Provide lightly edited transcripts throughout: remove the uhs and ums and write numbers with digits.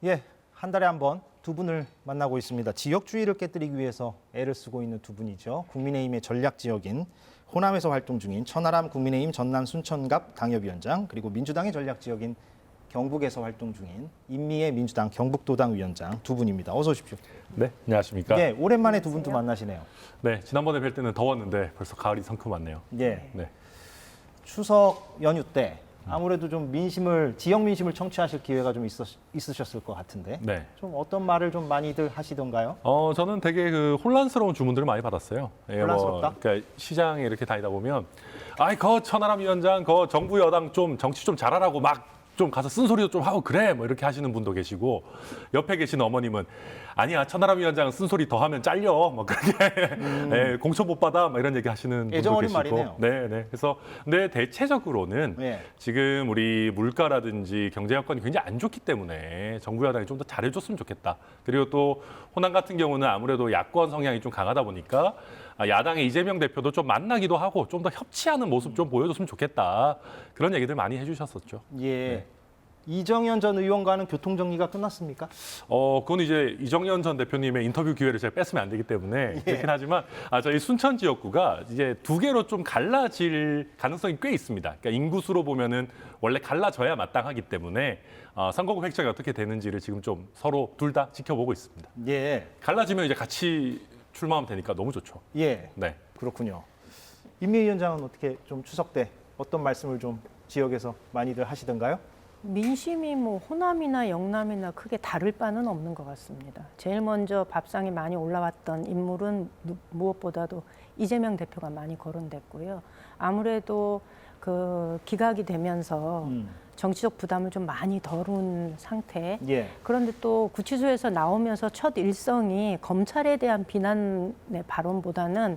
예, 한 달에 한 번 두 분을 만나고 있습니다. 지역주의를 깨뜨리기 위해서 애를 쓰고 있는 두 분이죠. 국민의힘의 전략 지역인 호남에서 활동 중인 천하람 국민의힘 전남 순천갑 당협위원장, 그리고 민주당의 전략 지역인 경북에서 활동 중인 임미애 민주당 경북도당 위원장 두 분입니다. 어서 오십시오. 네, 안녕하십니까. 예, 오랜만에 두 분도 만나시네요. 네, 지난번에 뵐 때는 더웠는데 벌써 가을이 성큼 왔네요. 예, 네. 추석 연휴 때 아무래도 좀 지역 민심을 청취하실 기회가 좀 있으셨을 것 같은데 네. 좀 어떤 말을 좀 많이들 하시던가요? 저는 되게 혼란스러운 주문들을 많이 받았어요. 예, 혼란스럽다? 그러니까 시장에 이렇게 다니다 보면, 거 천하람 위원장, 거 정부 여당 좀 정치 좀 잘하라고 막 좀 가서 쓴소리도 좀 하고 그래 뭐 이렇게 하시는 분도 계시고, 옆에 계신 어머님은 아니야 천하람 위원장은 쓴소리 더 하면 잘려 뭐 그렇게 예, 공천 못 받아 막 이런 얘기 하시는 분도 애정 어린 계시고. 말이네요. 네. 그래서 근데 대체적으로는 예. 지금 우리 물가라든지 경제 여건이 굉장히 안 좋기 때문에 정부 여당이 좀 더 잘해줬으면 좋겠다. 그리고 또 호남 같은 경우는 아무래도 야권 성향이 좀 강하다 보니까 야당의 이재명 대표도 좀 만나기도 하고 좀 더 협치하는 모습 좀 보여줬으면 좋겠다. 그런 얘기들 많이 해주셨었죠. 예. 네. 이정현 전 의원과는 교통 정리가 끝났습니까? 그건 이제 이정현 전 대표님의 인터뷰 기회를 제가 뺐으면 안 되기 때문에 그렇긴 하지만 저희 순천 지역구가 이제 두 개로 좀 갈라질 가능성이 꽤 있습니다. 그러니까 인구수로 보면은 원래 갈라져야 마땅하기 때문에 선거구 획정이 어떻게 되는지를 지금 좀 서로 둘 다 지켜보고 있습니다. 예. 갈라지면 이제 같이 출마하면 되니까 너무 좋죠. 예. 네. 그렇군요. 임미애 위원장은 어떻게 좀 추석 때 어떤 말씀을 좀 지역에서 많이들 하시던가요? 민심이 뭐 호남이나 영남이나 크게 다를 바는 없는 것 같습니다. 제일 먼저 밥상에 많이 올라왔던 인물은 무엇보다도 이재명 대표가 많이 거론됐고요. 아무래도 그 기각이 되면서 정치적 부담을 좀 많이 덜은 상태. 예. 그런데 또 구치소에서 나오면서 첫 일성이 검찰에 대한 비난의 발언보다는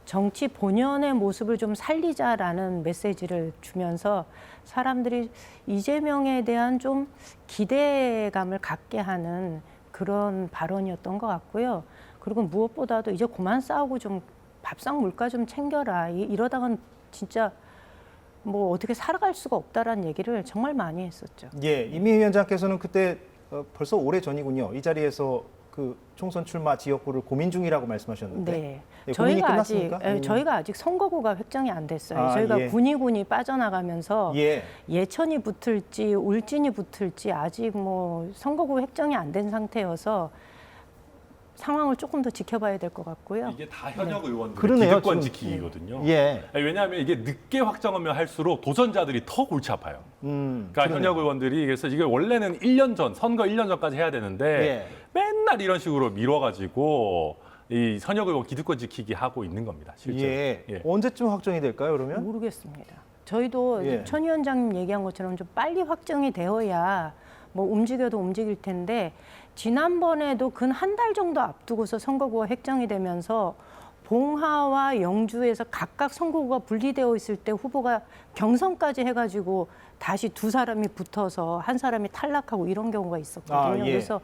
정치 본연의 모습을 좀 살리자라는 메시지를 주면서 사람들이 이재명에 대한 좀 기대감을 갖게 하는 그런 발언이었던 것 같고요. 그리고 무엇보다도 이제 그만 싸우고 좀 밥상 물가 좀 챙겨라. 이러다간 진짜 뭐 어떻게 살아갈 수가 없다라는 얘기를 정말 많이 했었죠. 예. 임미애 위원장께서는 그때 벌써 오래 전이군요. 이 자리에서 그 총선 출마 지역구를 고민 중이라고 말씀하셨는데. 네. 예, 고민이 끝났습니까? 저희가 아직 선거구가 획정이 안 됐어요. 저희가 예. 군이 빠져나가면서 예. 예천이 붙을지 울진이 붙을지 아직 뭐 선거구 획정이 안 된 상태여서 상황을 조금 더 지켜봐야 될 것 같고요. 이게 다 현역 의원들의 그러네요, 기득권 지금. 지키기거든요. 예. 왜냐하면 이게 늦게 확정하면 할수록 도전자들이 더 골치 아파요. 그러니까 그러네요. 현역 의원들이 그래서 이게 원래는 1년 전, 선거 1년 전까지 해야 되는데 예. 맨날 이런 식으로 미뤄가지고 이 현역 의원 기득권 지키기 하고 있는 겁니다. 실제로. 예. 언제쯤 확정이 될까요, 그러면? 모르겠습니다. 저희도 예. 천 위원장님 얘기한 것처럼 좀 빨리 확정이 되어야 뭐 움직여도 움직일 텐데 지난번에도 근 한 달 정도 앞두고서 선거구가 획정이 되면서 봉하와 영주에서 각각 선거구가 분리되어 있을 때 후보가 경선까지 해가지고 다시 두 사람이 붙어서 한 사람이 탈락하고 이런 경우가 있었거든요. 예. 그래서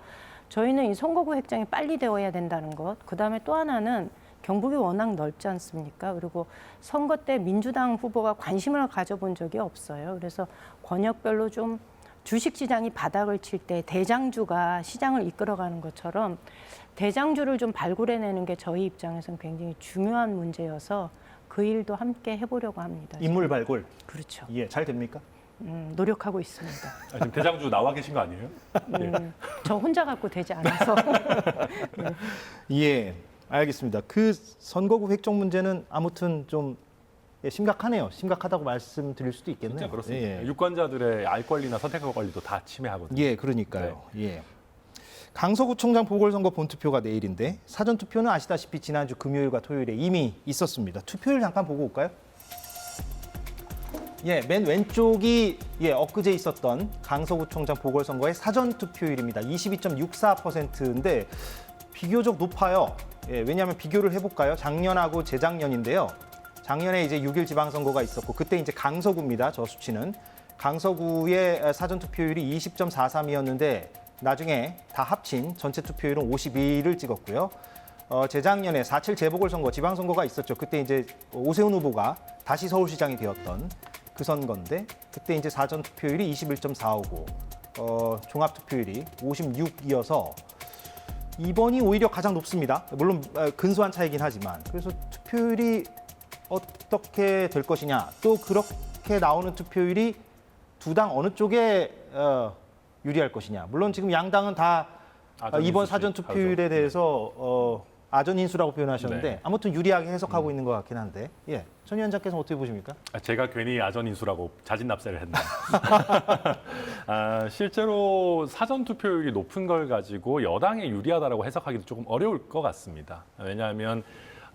저희는 이 선거구 획정이 빨리 되어야 된다는 것. 그다음에 또 하나는 경북이 워낙 넓지 않습니까? 그리고 선거 때 민주당 후보가 관심을 가져본 적이 없어요. 그래서 권역별로 좀 주식시장이 바닥을 칠 때 대장주가 시장을 이끌어가는 것처럼 대장주를 좀 발굴해내는 게 저희 입장에서는 굉장히 중요한 문제여서 그 일도 함께 해보려고 합니다. 인물 발굴. 그렇죠. 예, 잘 됩니까? 노력하고 있습니다. 지금 대장주 나와 계신 거 아니에요? 저 혼자 갖고 되지 않아서. 네. 예, 알겠습니다. 그 선거구 획정 문제는 아무튼 좀 심각하네요. 심각하다고 말씀드릴 수도 있겠네요. 진짜 그렇습니다. 예. 유권자들의 알 권리나 선택할 권리도 다 침해하거든요. 예, 그러니까요. 예. 강서구청장 보궐선거 본투표가 내일인데 사전투표는 아시다시피 지난주 금요일과 토요일에 이미 있었습니다. 투표율 잠깐 보고 올까요? 예, 맨 왼쪽이 엊그제 있었던 강서구청장 보궐선거의 사전투표율입니다. 22.64%인데 비교적 높아요. 예, 왜냐하면 비교를 해볼까요? 작년하고 재작년인데요. 작년에 이제 6.1 지방선거가 있었고 그때 이제 강서구입니다. 저 수치는. 강서구의 사전투표율이 20.43이었는데 나중에 다 합친 전체 투표율은 52를 찍었고요. 재작년에 4.7 재보궐선거 지방선거가 있었죠. 그때 이제 오세훈 후보가 다시 서울시장이 되었던 그 선거인데 그때 이제 사전 투표율이 21.459, 종합 투표율이 56이어서 이번이 오히려 가장 높습니다. 물론 근소한 차이긴 하지만 그래서 투표율이 어떻게 될 것이냐 또 그렇게 나오는 투표율이 두 당 어느 쪽에 유리할 것이냐. 물론 지금 양당은 다 이번 사전 투표율에 대해서 아전인수라고 표현하셨는데 네. 아무튼 유리하게 해석하고 있는 것 같긴 한데 전 위원장께서는 어떻게 보십니까? 제가 괜히 아전인수라고 자진납세를 했나. 실제로 사전 투표율이 높은 걸 가지고 여당에 유리하다라고 해석하기도 조금 어려울 것 같습니다. 왜냐하면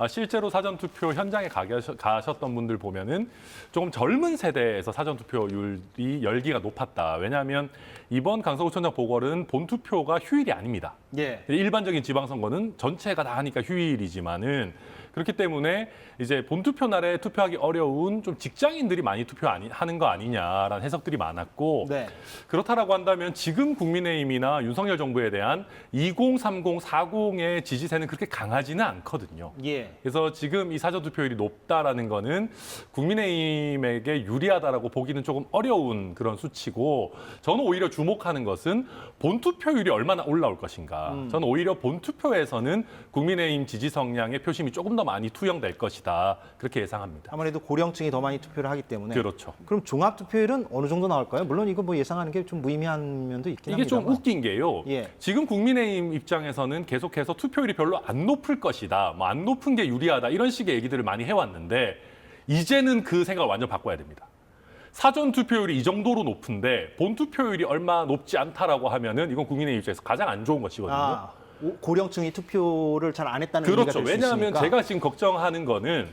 실제로 사전 투표 현장에 가셨던 분들 보면은 조금 젊은 세대에서 사전 투표율이 열기가 높았다. 왜냐하면 이번 강서구청장 보궐은 본투표가 휴일이 아닙니다. 예. 일반적인 지방선거는 전체가 다 하니까 휴일이지만은 그렇기 때문에 이제 본투표 날에 투표하기 어려운 좀 직장인들이 많이 투표하는 거 아니냐라는 해석들이 많았고 네. 그렇다라고 한다면 지금 국민의힘이나 윤석열 정부에 대한 2030, 40의 지지세는 그렇게 강하지는 않거든요. 예. 그래서 지금 이 사전 투표율이 높다라는 거는 국민의힘에게 유리하다라고 보기는 조금 어려운 그런 수치고 저는 오히려 주목하는 것은 본투표율이 얼마나 올라올 것인가. 저는 오히려 본투표에서는 국민의힘 지지 성향의 표심이 조금 더 많이 투영될 것이다. 그렇게 예상합니다. 아무래도 고령층이 더 많이 투표를 하기 때문에. 그렇죠. 그럼 종합 투표율은 어느 정도 나올까요? 물론 이거 뭐 예상하는 게 좀 무의미한 면도 있긴 이게 합니다만. 좀 웃긴 게요. 예. 지금 국민의힘 입장에서는 계속해서 투표율이 별로 안 높을 것이다. 뭐 안 높은 게 유리하다. 이런 식의 얘기들을 많이 해왔는데 이제는 그 생각을 완전 바꿔야 됩니다. 사전 투표율이 이 정도로 높은데 본 투표율이 얼마 높지 않다라고 하면은 이건 국민의힘 입장에서 가장 안 좋은 것이거든요. 고령층이 투표를 잘 안 했다는 의미가 그렇죠. 될 수 왜냐하면 있으니까. 제가 지금 걱정하는 거는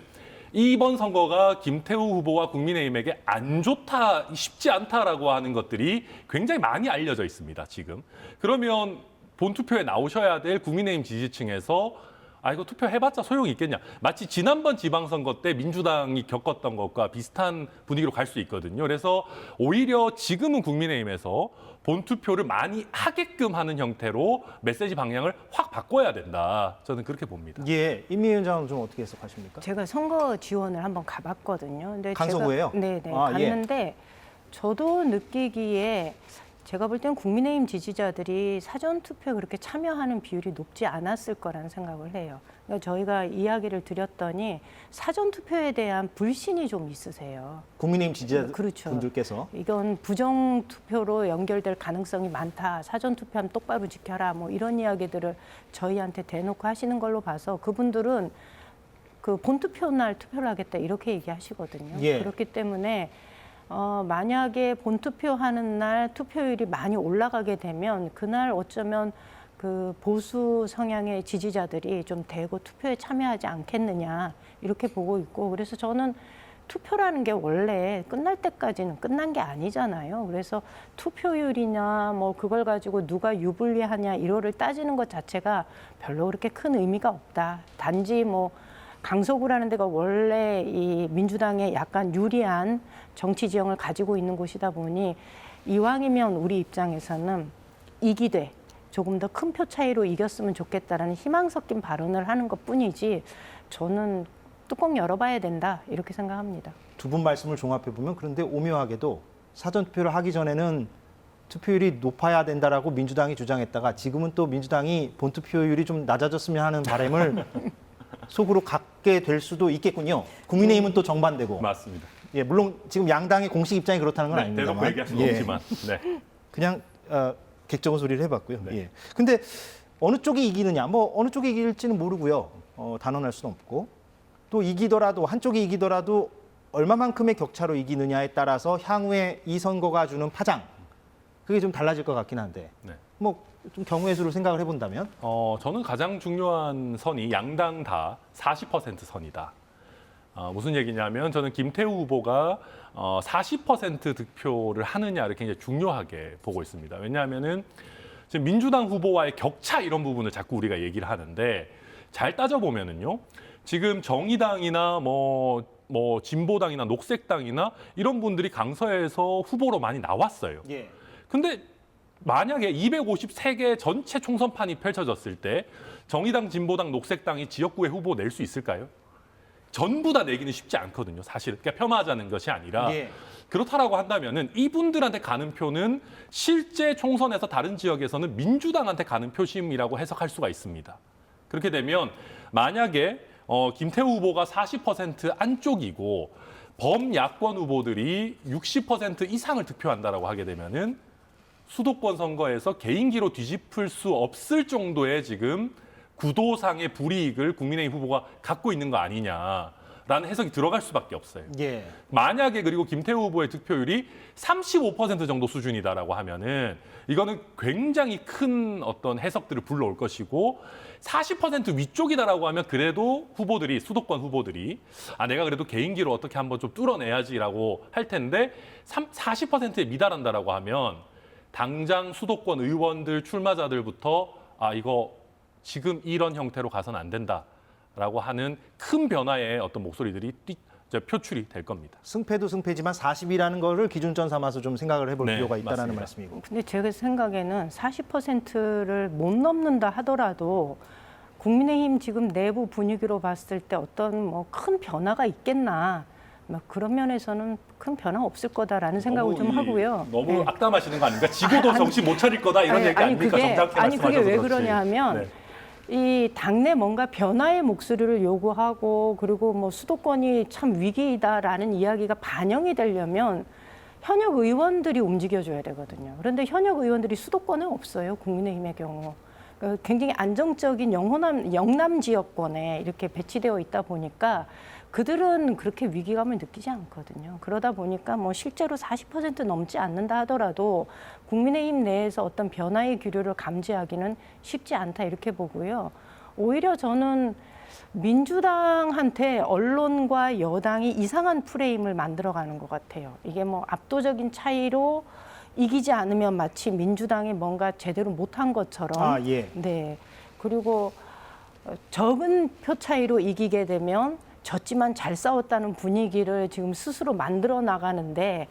이번 선거가 김태우 후보와 국민의힘에게 안 좋다, 쉽지 않다라고 하는 것들이 굉장히 많이 알려져 있습니다. 지금. 그러면 본투표에 나오셔야 될 국민의힘 지지층에서 이거 투표해봤자 소용이 있겠냐. 마치 지난번 지방선거 때 민주당이 겪었던 것과 비슷한 분위기로 갈 수 있거든요. 그래서 오히려 지금은 국민의힘에서 본투표를 많이 하게끔 하는 형태로 메시지 방향을 확 바꿔야 된다. 저는 그렇게 봅니다. 예, 임미 위원장은 좀 어떻게 해석하십니까? 제가 선거 지원을 한번 가봤거든요. 근데 강서구예요? 네네 예. 갔는데 저도 느끼기에 제가 볼 때는 국민의힘 지지자들이 사전 투표에 그렇게 참여하는 비율이 높지 않았을 거라는 생각을 해요. 그러니까 저희가 이야기를 드렸더니 사전 투표에 대한 불신이 좀 있으세요. 국민의힘 지지자분들께서. 그렇죠. 이건 부정 투표로 연결될 가능성이 많다. 사전 투표하면 똑바로 지켜라. 뭐 이런 이야기들을 저희한테 대놓고 하시는 걸로 봐서 그분들은 그 본투표 날 투표를 하겠다 이렇게 얘기하시거든요. 예. 그렇기 때문에 만약에 본투표하는 날 투표율이 많이 올라가게 되면 그날 어쩌면 그 보수 성향의 지지자들이 좀 대거 투표에 참여하지 않겠느냐 이렇게 보고 있고 그래서 저는 투표라는 게 원래 끝날 때까지는 끝난 게 아니잖아요. 그래서 투표율이냐 뭐 그걸 가지고 누가 유불리하냐 이거를 따지는 것 자체가 별로 그렇게 큰 의미가 없다. 단지 뭐 강서구라는 데가 원래 이 민주당에 약간 유리한 정치 지형을 가지고 있는 곳이다 보니 이왕이면 우리 입장에서는 이기되 조금 더 큰 표 차이로 이겼으면 좋겠다라는 희망 섞인 발언을 하는 것뿐이지 저는 뚜껑 열어봐야 된다 이렇게 생각합니다. 두 분 말씀을 종합해 보면 그런데 오묘하게도 사전 투표를 하기 전에는 투표율이 높아야 된다라고 민주당이 주장했다가 지금은 또 민주당이 본 투표율이 좀 낮아졌으면 하는 바람을 속으로 갖게 될 수도 있겠군요. 국민의힘은 또 정반대고. 맞습니다. 예, 물론 지금 양당의 공식 입장이 그렇다는 건 아닙니다만. 대놓고 얘기할 수는 없지만. 네. 그냥 객적은 소리를 해봤고요. 네. 예. 근데 어느 쪽이 이기느냐, 뭐 어느 쪽이 이길지는 모르고요. 단언할 수는 없고 또 이기더라도 한쪽이 이기더라도 얼마만큼의 격차로 이기느냐에 따라서 향후에 이 선거가 주는 파장 그게 좀 달라질 것 같긴 한데 네. 뭐 좀 경우의 수를 생각을 해본다면 저는 가장 중요한 선이 양당 다 40% 선이다. 무슨 얘기냐면 저는 김태우 후보가 40% 득표를 하느냐를 굉장히 중요하게 보고 있습니다. 왜냐하면은 지금 민주당 후보와의 격차 이런 부분을 자꾸 우리가 얘기를 하는데 잘 따져보면은요. 지금 정의당이나 뭐 진보당이나 녹색당이나 이런 분들이 강서에서 후보로 많이 나왔어요. 예. 근데 만약에 253개 전체 총선판이 펼쳐졌을 때 정의당, 진보당, 녹색당이 지역구에 후보 낼 수 있을까요? 전부 다 내기는 쉽지 않거든요. 사실 그러니까 폄하하자는 것이 아니라 예. 그렇다라고 한다면은 이분들한테 가는 표는 실제 총선에서 다른 지역에서는 민주당한테 가는 표심이라고 해석할 수가 있습니다. 그렇게 되면 만약에 김태우 후보가 40% 안쪽이고 범야권 후보들이 60% 이상을 득표한다라고 하게 되면은 수도권 선거에서 개인기로 뒤집을 수 없을 정도의 지금 구도상의 불이익을 국민의힘 후보가 갖고 있는 거 아니냐라는 해석이 들어갈 수밖에 없어요. 예. 만약에 그리고 김태우 후보의 득표율이 35% 정도 수준이다라고 하면은 이거는 굉장히 큰 어떤 해석들을 불러올 것이고 40% 위쪽이다라고 하면 그래도 후보들이 수도권 후보들이 내가 그래도 개인기로 어떻게 한번 좀 뚫어내야지라고 할 텐데 40%에 미달한다라고 하면 당장 수도권 의원들 출마자들부터 이거 지금 이런 형태로 가서는 안 된다라고 하는 큰 변화의 어떤 목소리들이 표출이 될 겁니다. 승패도 승패지만 40이라는 거를 기준점 삼아서 좀 생각을 해볼 네, 필요가 있다는 맞습니다. 말씀이고. 근데 제 생각에는 40%를 못 넘는다 하더라도 국민의힘 지금 내부 분위기로 봤을 때 어떤 뭐 큰 변화가 있겠나. 막 그런 면에서는 큰 변화 없을 거다라는 생각을 좀 하고요. 너무 네. 악담하시는 거 아닙니까? 지고도 정신 못 차릴 거다 이런 얘기 아닙니까? 정답게 아니 그게 왜 말씀하셔서 그러냐 그렇지. 하면 네. 이 당내 뭔가 변화의 목소리를 요구하고 그리고 뭐 수도권이 참 위기이다라는 이야기가 반영이 되려면 현역 의원들이 움직여줘야 되거든요. 그런데 현역 의원들이 수도권에 없어요. 국민의힘의 경우. 굉장히 안정적인 영남 지역권에 이렇게 배치되어 있다 보니까 그들은 그렇게 위기감을 느끼지 않거든요. 그러다 보니까 뭐 실제로 40% 넘지 않는다 하더라도 국민의힘 내에서 어떤 변화의 기류를 감지하기는 쉽지 않다 이렇게 보고요. 오히려 저는 민주당한테 언론과 여당이 이상한 프레임을 만들어가는 것 같아요. 이게 뭐 압도적인 차이로 이기지 않으면 마치 민주당이 뭔가 제대로 못한 것처럼. 예. 네. 그리고 적은 표 차이로 이기게 되면 졌지만 잘 싸웠다는 분위기를 지금 스스로 만들어 나가는데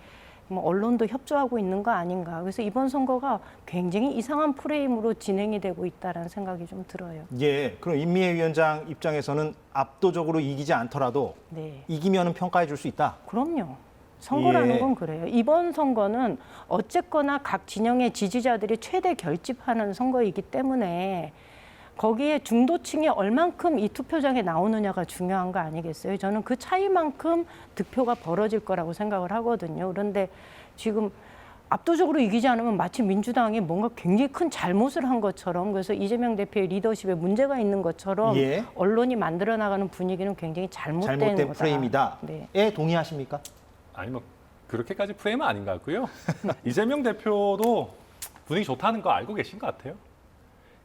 뭐 언론도 협조하고 있는 거 아닌가. 그래서 이번 선거가 굉장히 이상한 프레임으로 진행이 되고 있다는 생각이 좀 들어요. 예. 그럼 임미애 위원장 입장에서는 압도적으로 이기지 않더라도 네. 이기면은 평가해 줄 수 있다. 그럼요. 선거라는 예. 건 그래요. 이번 선거는 어쨌거나 각 진영의 지지자들이 최대 결집하는 선거이기 때문에 거기에 중도층이 얼만큼 이 투표장에 나오느냐가 중요한 거 아니겠어요? 저는 그 차이만큼 득표가 벌어질 거라고 생각을 하거든요. 그런데 지금 압도적으로 이기지 않으면 마치 민주당이 뭔가 굉장히 큰 잘못을 한 것처럼 그래서 이재명 대표의 리더십에 문제가 있는 것처럼 예. 언론이 만들어 나가는 분위기는 굉장히 잘못된 잘못된 거다. 프레임이다. 네. 에 동의하십니까? 아니 뭐 그렇게까지 프레임은 아닌 것 같고요. 이재명 대표도 분위기 좋다는 거 알고 계신 것 같아요.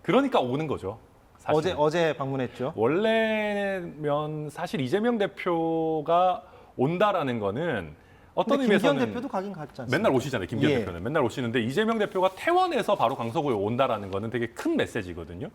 그러니까 오는 거죠. 사실. 어제 방문했죠. 원래면 사실 이재명 대표가 온다라는 거는 어떤 근데 김기현 의미에서는 대표도 가긴 갔지 않습니까? 맨날 오시잖아요. 김기현 예. 대표는 맨날 오시는데 이재명 대표가 퇴원해서 바로 강서구에 온다라는 거는 되게 큰 메시지거든요.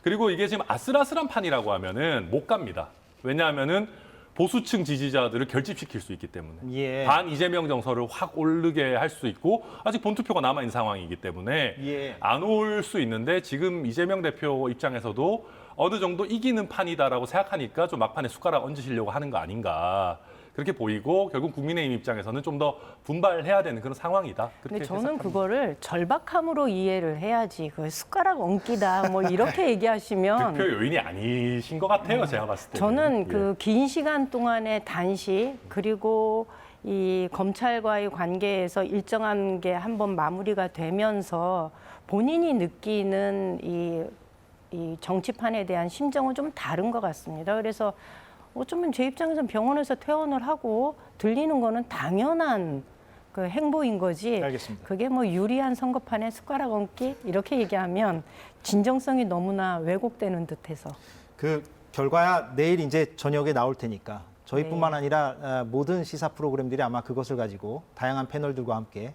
그리고 이게 지금 아슬아슬한 판이라고 하면은 못 갑니다. 왜냐하면은 보수층 지지자들을 결집시킬 수 있기 때문에 예. 반 이재명 정서를 확 오르게 할 수 있고 아직 본투표가 남아 있는 상황이기 때문에 예. 안 올 수 있는데 지금 이재명 대표 입장에서도 어느 정도 이기는 판이다라고 생각하니까 좀 막판에 숟가락 얹으시려고 하는 거 아닌가 그렇게 보이고 결국 국민의힘 입장에서는 좀 더 분발해야 되는 그런 상황이다. 근데 그렇게 저는 해석합니다. 그거를 절박함으로 이해를 해야지. 그 숟가락 얹기다 뭐 이렇게 얘기하시면 득표 요인이 아니신 것 같아요. 제가 봤을 때. 저는 그 긴 시간 동안의 단식 그리고 이 검찰과의 관계에서 일정한 게 한번 마무리가 되면서 본인이 느끼는 이 정치판에 대한 심정은 좀 다른 것 같습니다. 그래서 어쩌면 제 입장에서는 병원에서 퇴원을 하고 들리는 거는 당연한 그 행보인 거지. 알겠습니다. 그게 뭐 유리한 선거판에 숟가락 얹기 이렇게 얘기하면 진정성이 너무나 왜곡되는 듯해서. 그 결과야 내일 이제 저녁에 나올 테니까 저희뿐만 네. 아니라 모든 시사 프로그램들이 아마 그것을 가지고 다양한 패널들과 함께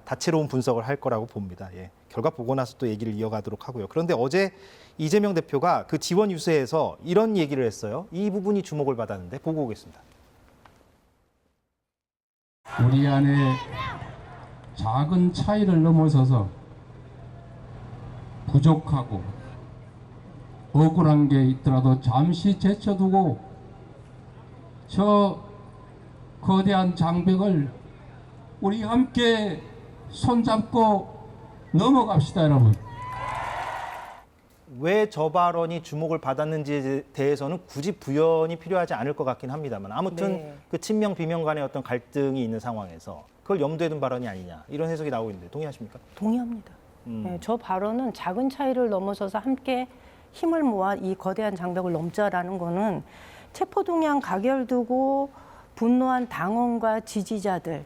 다채로운 분석을 할 거라고 봅니다. 예. 결과 보고 나서 또 얘기를 이어가도록 하고요. 그런데 어제 이재명 대표가 그 지원 유세에서 이런 얘기를 했어요. 이 부분이 주목을 받았는데 보고 오겠습니다. 우리 안에 작은 차이를 넘어서서 부족하고 억울한 게 있더라도 잠시 제쳐두고 저 거대한 장벽을 우리 함께 손잡고 넘어갑시다, 여러분. 왜 저 발언이 주목을 받았는지에 대해서는 굳이 부연이 필요하지 않을 것 같긴 합니다만 아무튼 네. 그 친명 비명 간의 어떤 갈등이 있는 상황에서 그걸 염두에 둔 발언이 아니냐 이런 해석이 나오고 있는데 동의하십니까? 동의합니다. 네, 저 발언은 작은 차이를 넘어서서 함께 힘을 모아 이 거대한 장벽을 넘자라는 거는 체포동의안 가결두고 분노한 당원과 지지자들을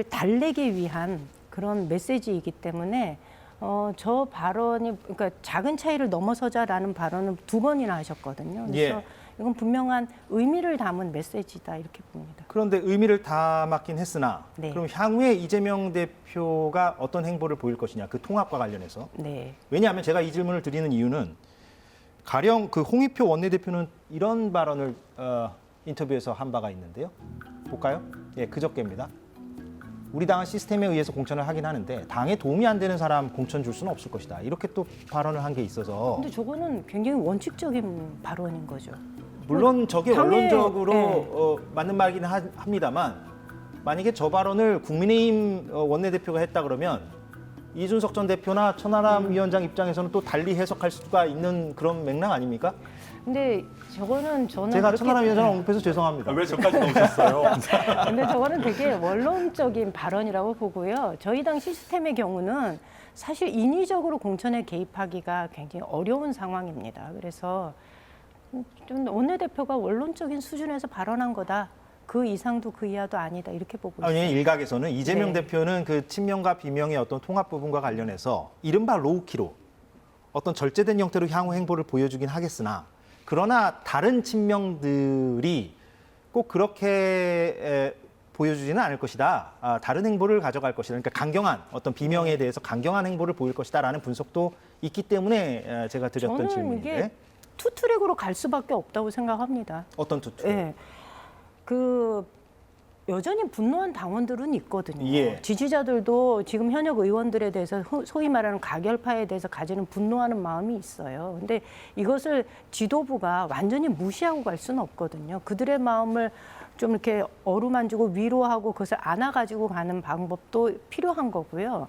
달래기 위한 그런 메시지이기 때문에 저 발언이 그러니까 작은 차이를 넘어서자라는 발언을 2번이나 하셨거든요. 그래서 예. 이건 분명한 의미를 담은 메시지다 이렇게 봅니다. 그런데 의미를 담았긴 했으나 네. 그럼 향후에 이재명 대표가 어떤 행보를 보일 것이냐 그 통합과 관련해서 네. 왜냐하면 제가 이 질문을 드리는 이유는 가령 그 홍익표 원내대표는 이런 발언을 인터뷰에서 한 바가 있는데요. 볼까요? 예, 그저께입니다. 우리 당은 시스템에 의해서 공천을 하긴 하는데 당에 도움이 안 되는 사람 공천 줄 수는 없을 것이다. 이렇게 또 발언을 한 게 있어서 근데 저거는 굉장히 원칙적인 발언인 거죠. 물론 저게 당에, 원론적으로 네. 맞는 말이긴 합니다만 만약에 저 발언을 국민의힘 원내대표가 했다 그러면 이준석 전 대표나 천하람 위원장 입장에서는 또 달리 해석할 수가 있는 그런 맥락 아닙니까? 근데 저거는 저는 제가 그렇게- 천하람 위원장 언급해서 죄송합니다. 왜 저까지 넣으셨어요? 근데 저거는 되게 원론적인 발언이라고 보고요. 저희 당 시스템의 경우는 사실 인위적으로 공천에 개입하기가 굉장히 어려운 상황입니다. 그래서 좀 원내대표가 원론적인 수준에서 발언한 거다. 그 이상도 그 이하도 아니다. 이렇게 보고 있습니다. 아니, 일각에서는 이재명 네. 대표는 그 친명과 비명의 어떤 통합 부분과 관련해서 이른바 로우키로 어떤 절제된 형태로 향후 행보를 보여주긴 하겠으나 그러나 다른 친명들이 꼭 그렇게 보여주지는 않을 것이다. 다른 행보를 가져갈 것이다. 그러니까 강경한 어떤 비명에 대해서 강경한 행보를 보일 것이다라는 분석도 있기 때문에 제가 드렸던 저는 질문인데 이게 투트랙으로 갈 수밖에 없다고 생각합니다. 어떤 투투? 예. 그 여전히 분노한 당원들은 있거든요. 예. 지지자들도 지금 현역 의원들에 대해서 소위 말하는 가결파에 대해서 가지는 분노하는 마음이 있어요. 근데 이것을 지도부가 완전히 무시하고 갈 수는 없거든요. 그들의 마음을 좀 이렇게 어루만지고 위로하고 그것을 안아가지고 가는 방법도 필요한 거고요.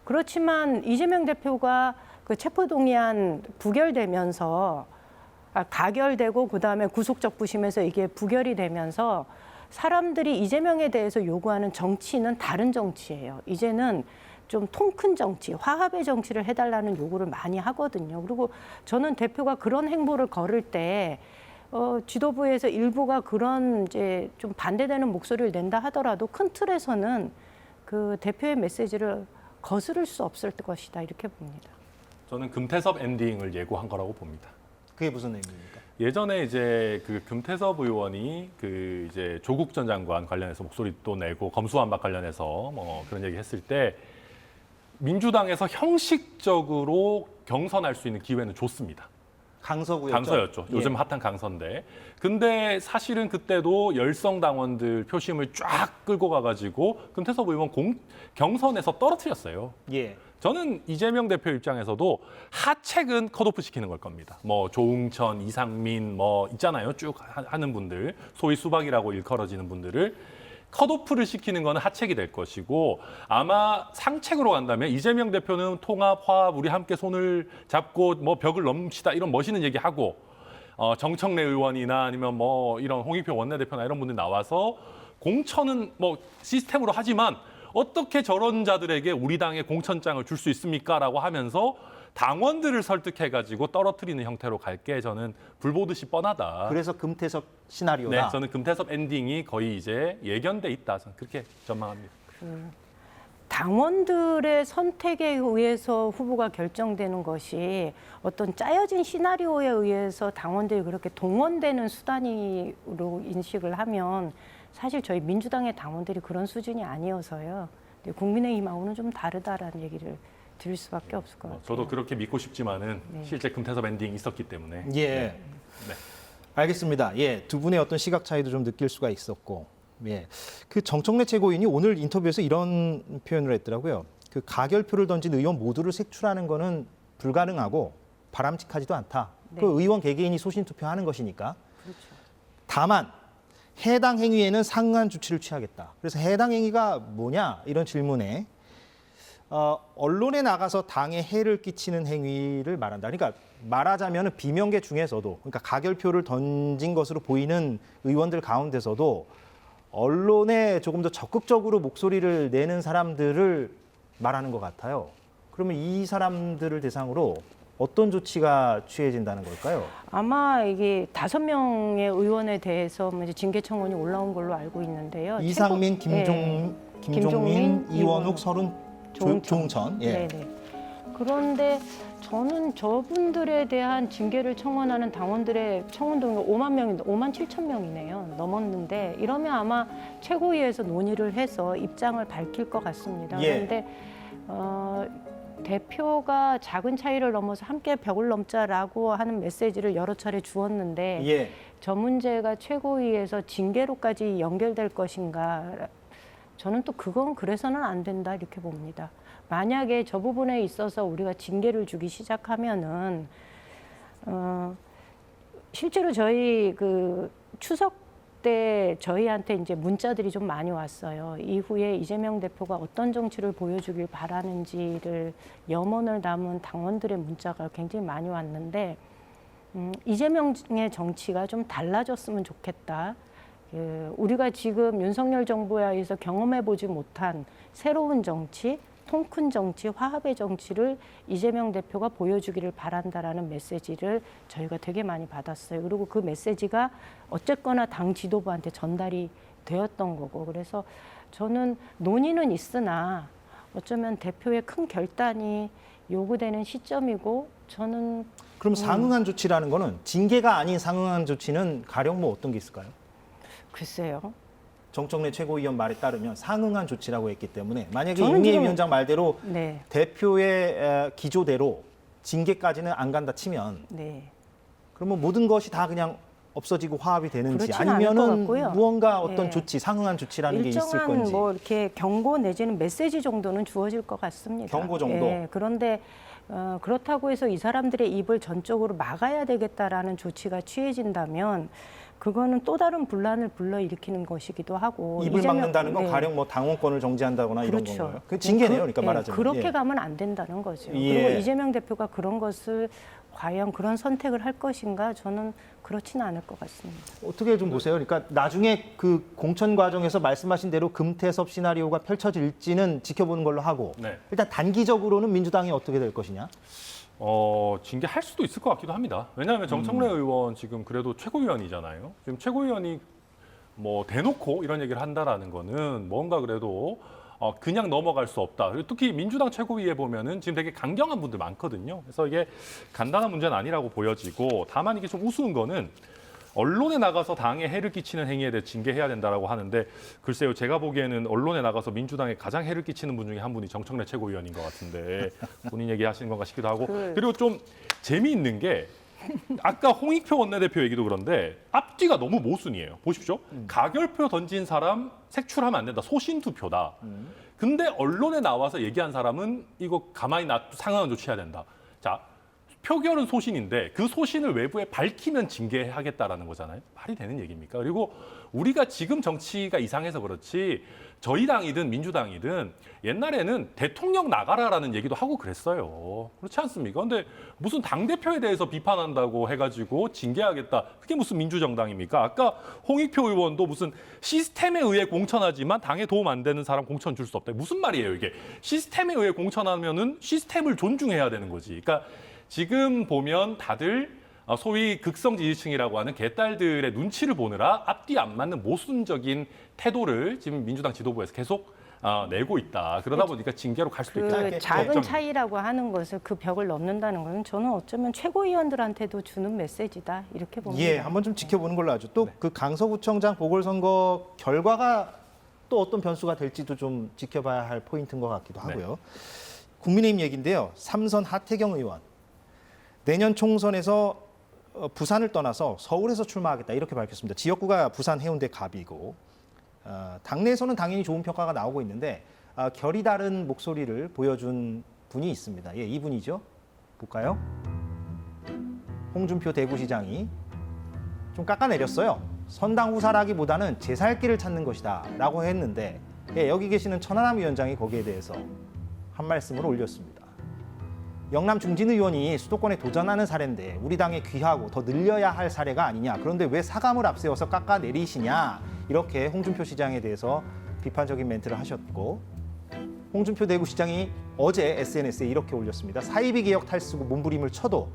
그렇지만 이재명 대표가 그 체포동의안 부결되면서 가결되고 그다음에 구속적부심에서 이게 부결이 되면서 사람들이 이재명에 대해서 요구하는 정치는 다른 정치예요. 이제는 좀 통 큰 정치, 화합의 정치를 해달라는 요구를 많이 하거든요. 그리고 저는 대표가 그런 행보를 걸을 때 지도부에서 일부가 그런 이제 좀 반대되는 목소리를 낸다 하더라도 큰 틀에서는 그 대표의 메시지를 거스를 수 없을 것이다 이렇게 봅니다. 저는 금태섭 엔딩을 예고한 거라고 봅니다. 그게 무슨 의미입니까? 예전에 이제 그 금태섭 의원이 그 이제 조국 전 장관 관련해서 목소리 또 내고 검수완박 관련해서 뭐 그런 얘기 했을 때 민주당에서 형식적으로 경선할 수 있는 기회는 줬습니다. 강서구였죠? 강서였죠. 예. 요즘 핫한 강서인데. 근데 사실은 그때도 열성 당원들 표심을 쫙 끌고 가가지고 금태섭 의원 경선에서 떨어뜨렸어요. 예. 저는 이재명 대표 입장에서도 하책은 컷오프 시키는 걸 겁니다. 뭐 조응천, 이상민 뭐 있잖아요. 쭉 하는 분들, 소위 수박이라고 일컬어지는 분들을 컷오프를 시키는 거는 하책이 될 것이고 아마 상책으로 간다면 이재명 대표는 통합, 화합, 우리 함께 손을 잡고 뭐 벽을 넘시다 이런 멋있는 얘기하고 정청래 의원이나 아니면 뭐 이런 홍익표 원내대표나 이런 분들이 나와서 공천은 뭐 시스템으로 하지만 어떻게 저런 자들에게 우리 당에 공천장을 줄 수 있습니까?라고 하면서 당원들을 설득해가지고 떨어뜨리는 형태로 갈 게 저는 불 보듯이 뻔하다. 그래서 금태섭 시나리오다. 네, 저는 금태섭 엔딩이 거의 이제 예견돼 있다. 저는 그렇게 전망합니다. 당원들의 선택에 의해서 후보가 결정되는 것이 어떤 짜여진 시나리오에 의해서 당원들이 그렇게 동원되는 수단으로 인식을 하면 사실 저희 민주당의 당원들이 그런 수준이 아니어서요. 국민의힘하고는 좀 다르다라는 얘기를 드릴 수밖에 없을 것 같아요. 저도 그렇게 믿고 싶지만은 네. 실제 금태섭 엔딩이 있었기 때문에. 예. 네. 알겠습니다. 예, 두 분의 어떤 시각 차이도 좀 느낄 수가 있었고, 예, 그 정청래 최고위원이 오늘 인터뷰에서 이런 표현을 했더라고요. 그 가결표를 던진 의원 모두를 색출하는 거는 불가능하고 바람직하지도 않다. 네. 그 의원 개개인이 소신 투표하는 것이니까. 그렇죠. 다만 해당 행위에는 상응한 조치를 취하겠다. 그래서 해당 행위가 뭐냐 이런 질문에 언론에 나가서 당에 해를 끼치는 행위를 말한다. 그러니까 말하자면 비명계 중에서도 그러니까 가결표를 던진 것으로 보이는 의원들 가운데서도 언론에 조금 더 적극적으로 목소리를 내는 사람들을 말하는 것 같아요. 그러면 이 사람들을 대상으로 어떤 조치가 취해진다는 걸까요? 아마 이게 5명의 의원에 대해서 이제 징계 청원이 올라온 걸로 알고 있는데요. 이상민, 김종민, 김종민, 이원욱, 서른, 조응천. 예. 네네. 그런데 저는 저분들에 대한 징계를 청원하는 당원들의 청원 동의가 5만 7천 명이네요. 넘었는데 이러면 아마 최고위에서 논의를 해서 입장을 밝힐 것 같습니다. 예. 그런데 대표가 작은 차이를 넘어서 함께 벽을 넘자라고 하는 메시지를 여러 차례 주었는데 예. 저 문제가 최고위에서 징계로까지 연결될 것인가? 저는 또 그건 그래서는 안 된다 이렇게 봅니다. 만약에 저 부분에 있어서 우리가 징계를 주기 시작하면은 실제로 저희 그 추석 때 저희한테 이제 문자들이 좀 많이 왔어요. 이후에 이재명 대표가 어떤 정치를 보여주길 바라는지를 염원을 담은 당원들의 문자가 굉장히 많이 왔는데 이재명의 정치가 좀 달라졌으면 좋겠다. 우리가 지금 윤석열 정부에서 경험해보지 못한 새로운 정치, 통 큰 정치, 화합의 정치를 이재명 대표가 보여주기를 바란다라는 메시지를 저희가 되게 많이 받았어요. 그리고 그 메시지가 어쨌거나 당 지도부한테 전달이 되었던 거고. 그래서 저는 논의는 있으나 어쩌면 대표의 큰 결단이 요구되는 시점이고 저는 그럼 상응한 조치라는 거는 징계가 아닌 상응한 조치는 가령 뭐 어떤 게 있을까요? 글쎄요. 정청래 최고위원 말에 따르면 상응한 조치라고 했기 때문에 만약에 저는 윤미애 지금- 위원장 말대로 네. 대표의 기조대로 징계까지는 안 간다 치면 네. 그러면 모든 것이 다 그냥 없어지고 화합이 되는지 그렇지는 않을 것 아니면은 같고요. 무언가 어떤 네. 조치, 상응한 조치라는 게 있을 일정한 건지. 뭐 이렇게 경고 내지는 메시지 정도는 주어질 것 같습니다. 경고 정도? 예, 그런데 그렇다고 해서 이 사람들의 입을 전적으로 막아야 되겠다라는 조치가 취해진다면 그거는 또 다른 분란을 불러일으키는 것이기도 하고 입을 이재명- 막는다는 건 네. 가령 뭐 당원권을 정지한다거나 이런 그렇죠. 건가요? 그 징계네요, 그러니까 예, 말하자면. 그렇게 예. 가면 안 된다는 거죠. 예. 그리고 이재명 대표가 그런 것을 과연 그런 선택을 할 것인가 저는 그렇지는 않을 것 같습니다. 어떻게 좀 보세요? 그러니까 나중에 그 공천 과정에서 말씀하신 대로 금태섭 시나리오가 펼쳐질지는 지켜보는 걸로 하고 네. 일단 단기적으로는 민주당이 어떻게 될 것이냐? 징계할 수도 있을 것 같기도 합니다. 왜냐하면 정청래 의원 지금 그래도 최고위원이잖아요. 지금 최고위원이 뭐 대놓고 이런 얘기를 한다라는 거는 뭔가 그래도 그냥 넘어갈 수 없다. 그리고 특히 민주당 최고위에 보면은 지금 되게 강경한 분들 많거든요. 그래서 이게 간단한 문제는 아니라고 보여지고 다만 이게 좀 우스운 거는 언론에 나가서 당에 해를 끼치는 행위에 대해 징계해야 된다라고 하는데 글쎄요, 제가 보기에는 언론에 나가서 민주당에 가장 해를 끼치는 분 중에 한 분이 정청래 최고위원인 것 같은데 본인 얘기하시는 건가 싶기도 하고 그리고 좀 재미있는 게 아까 홍익표 원내대표 얘기도 그런데 앞뒤가 너무 모순이에요. 보십시오. 가결표 던진 사람 색출하면 안 된다. 소신 투표다. 근데 언론에 나와서 얘기한 사람은 이거 가만히 놔두고 상황을 조치해야 된다. 자, 표결은 소신인데 그 소신을 외부에 밝히면 징계하겠다라는 거잖아요. 말이 되는 얘기입니까? 그리고 우리가 지금 정치가 이상해서 그렇지 저희 당이든 민주당이든 옛날에는 대통령 나가라라는 얘기도 하고 그랬어요. 그렇지 않습니까? 근데 무슨 당대표에 대해서 비판한다고 해가지고 징계하겠다. 그게 무슨 민주정당입니까? 아까 홍익표 의원도 무슨 시스템에 의해 공천하지만 당에 도움 안 되는 사람 공천 줄 수 없다. 무슨 말이에요 이게? 시스템에 의해 공천하면은 시스템을 존중해야 되는 거지. 그러니까 지금 보면 다들 소위 극성 지지층이라고 하는 개딸들의 눈치를 보느라 앞뒤 안 맞는 모순적인 태도를 지금 민주당 지도부에서 계속 내고 있다. 그러다 보니까 징계로 갈 수도 있다. 그 작은 차이라고 하는 것을 그 벽을 넘는다는 것은 저는 어쩌면 최고위원들한테도 주는 메시지다 이렇게 봅니다. 예, 한번 좀 지켜보는 걸로 하죠. 또 그 강서구청장 보궐선거 결과가 또 어떤 변수가 될지도 좀 지켜봐야 할 포인트인 것 같기도 하고요. 국민의힘 얘기인데요. 삼선 하태경 의원. 내년 총선에서 부산을 떠나서 서울에서 출마하겠다 이렇게 밝혔습니다. 지역구가 부산 해운대 갑이고 당내에서는 당연히 좋은 평가가 나오고 있는데 결이 다른 목소리를 보여준 분이 있습니다. 예, 이분이죠. 볼까요? 홍준표 대구시장이 좀 깎아내렸어요. 선당 후사라기보다는 제 살 길을 찾는 것이다라고 했는데 예, 여기 계시는 천하람 위원장이 거기에 대해서 한 말씀을 올렸습니다. 영남 중진 의원이 수도권에 도전하는 사례인데 우리 당에 귀하고 더 늘려야 할 사례가 아니냐. 그런데 왜 사감을 앞세워서 깎아내리시냐. 이렇게 홍준표 시장에 대해서 비판적인 멘트를 하셨고 홍준표 대구시장이 어제 SNS에 이렇게 올렸습니다. 사이비 개혁 탈쓰고 몸부림을 쳐도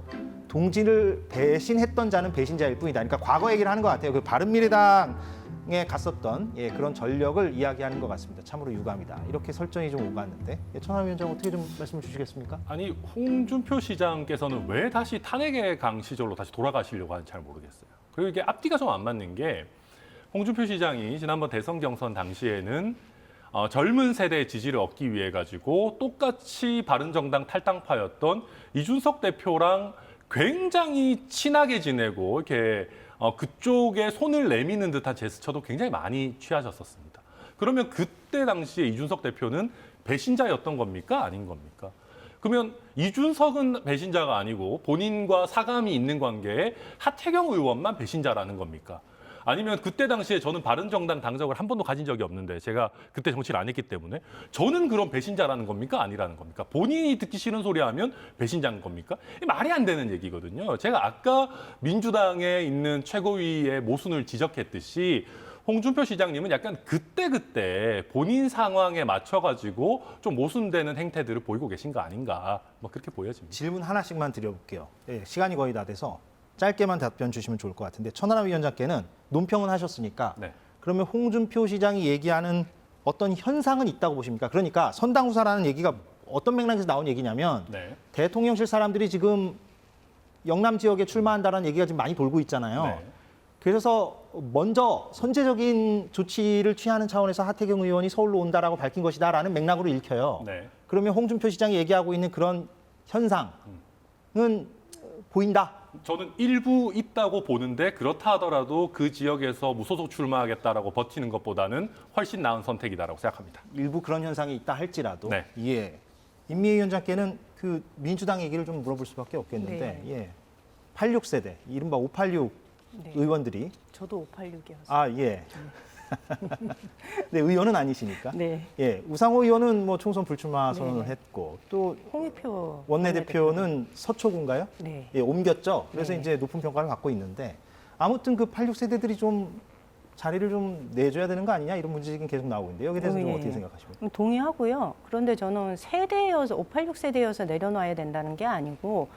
동지를 배신했던 자는 배신자일 뿐이다. 그러니까 과거 얘기를 하는 것 같아요. 그 바른미래당에 갔었던 예, 그런 전력을 이야기하는 것 같습니다. 참으로 유감이다. 이렇게 설정이 좀 오갔는데 예, 천하 위원장 어떻게 좀 말씀을 주시겠습니까? 아니 홍준표 시장께서는 왜 다시 탄핵의 강 시절로 다시 돌아가시려고 하는지 잘 모르겠어요. 그리고 이게 앞뒤가 좀 안 맞는 게 홍준표 시장이 지난번 대선 경선 당시에는 젊은 세대의 지지를 얻기 위해 가지고 똑같이 바른정당 탈당파였던 이준석 대표랑 굉장히 친하게 지내고 이렇게 그쪽에 손을 내미는 듯한 제스처도 굉장히 많이 취하셨었습니다. 그러면 그때 당시에 이준석 대표는 배신자였던 겁니까? 아닌 겁니까? 그러면 이준석은 배신자가 아니고 본인과 사감이 있는 관계에 하태경 의원만 배신자라는 겁니까? 아니면 그때 당시에 저는 바른정당 당적을 한 번도 가진 적이 없는데 제가 그때 정치를 안 했기 때문에 저는 그런 배신자라는 겁니까? 아니라는 겁니까? 본인이 듣기 싫은 소리 하면 배신자인 겁니까? 말이 안 되는 얘기거든요. 제가 아까 민주당에 있는 최고위의 모순을 지적했듯이 홍준표 시장님은 약간 그때그때 본인 상황에 맞춰가지고 좀 모순되는 행태들을 보이고 계신 거 아닌가 뭐 그렇게 보여집니다. 질문 하나씩만 드려볼게요. 예, 시간이 거의 다 돼서 짧게만 답변 주시면 좋을 것 같은데 천하람 위원장께는 논평은 하셨으니까 네. 그러면 홍준표 시장이 얘기하는 어떤 현상은 있다고 보십니까? 그러니까 선당후사라는 얘기가 어떤 맥락에서 나온 얘기냐면 네. 대통령실 사람들이 지금 영남 지역에 출마한다는 얘기가 지금 많이 돌고 있잖아요. 네. 그래서 먼저 선제적인 조치를 취하는 차원에서 하태경 의원이 서울로 온다라고 밝힌 것이다라는 맥락으로 읽혀요. 네. 그러면 홍준표 시장이 얘기하고 있는 그런 현상은 보인다. 저는 일부 있다고 보는데 그렇다 하더라도 그 지역에서 무소속 출마하겠다라고 버티는 것보다는 훨씬 나은 선택이다라고 생각합니다. 일부 그런 현상이 있다 할지라도 네. 예. 임미애 위원장께는 그 민주당 얘기를 좀 물어볼 수밖에 없겠는데 네. 예. 86세대 이른바 586 네. 의원들이 저도 586이었어요. 아 예. 네, 의원은 아니시니까. 네. 예, 우상호 의원은 뭐 총선 불출마 선언을 네. 했고 또 홍익표 원내대표는 서초구인가요? 네. 예, 옮겼죠. 그래서 네. 이제 높은 평가를 받고 있는데 아무튼 그 86세대들이 좀 자리를 좀 내줘야 되는 거 아니냐 이런 문제가 계속 나오고 있는데 여기에 대해서 좀 예. 어떻게 생각하십니까? 동의하고요. 그런데 저는 세대여서 586 세대여서 내려놔야 된다는 게 아니고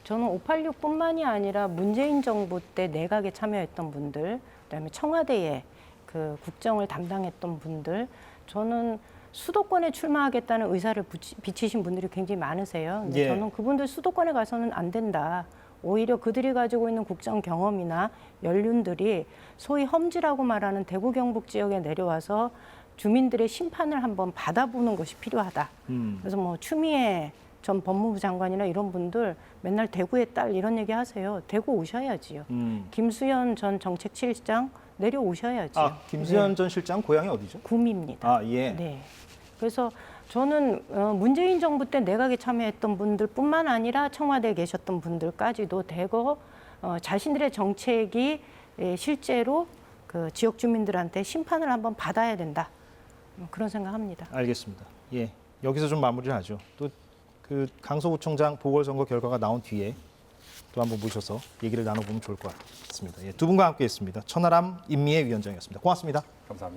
저는 586뿐만이 아니라 문재인 정부 때 내각에 참여했던 분들, 그다음에 청와대에 그 국정을 담당했던 분들, 저는 수도권에 출마하겠다는 의사를 비치신 분들이 굉장히 많으세요. 근데 예. 저는 그분들 수도권에 가서는 안 된다. 오히려 그들이 가지고 있는 국정 경험이나 연륜들이 소위 험지라고 말하는 대구 경북 지역에 내려와서 주민들의 심판을 한번 받아보는 것이 필요하다. 그래서 뭐 추미애 전 법무부 장관이나 이런 분들 맨날 대구의 딸 이런 얘기 하세요. 대구 오셔야지요. 김수현 전 정책실장 내려오셔야지요. 아, 김수현 전 실장 고향이 어디죠? 구미입니다. 아, 예. 네. 그래서 저는 문재인 정부 때 내각에 참여했던 분들뿐만 아니라 청와대에 계셨던 분들까지도 대거 자신들의 정책이 실제로 그 지역 주민들한테 심판을 한번 받아야 된다. 그런 생각합니다. 알겠습니다. 예. 여기서 좀 마무리를 하죠. 또 그 강서구청장 보궐선거 결과가 나온 뒤에 또 한번 모셔서 얘기를 나눠보면 좋을 것 같습니다. 예, 두 분과 함께했습니다. 천하람 임미애 위원장이었습니다. 고맙습니다. 감사합니다.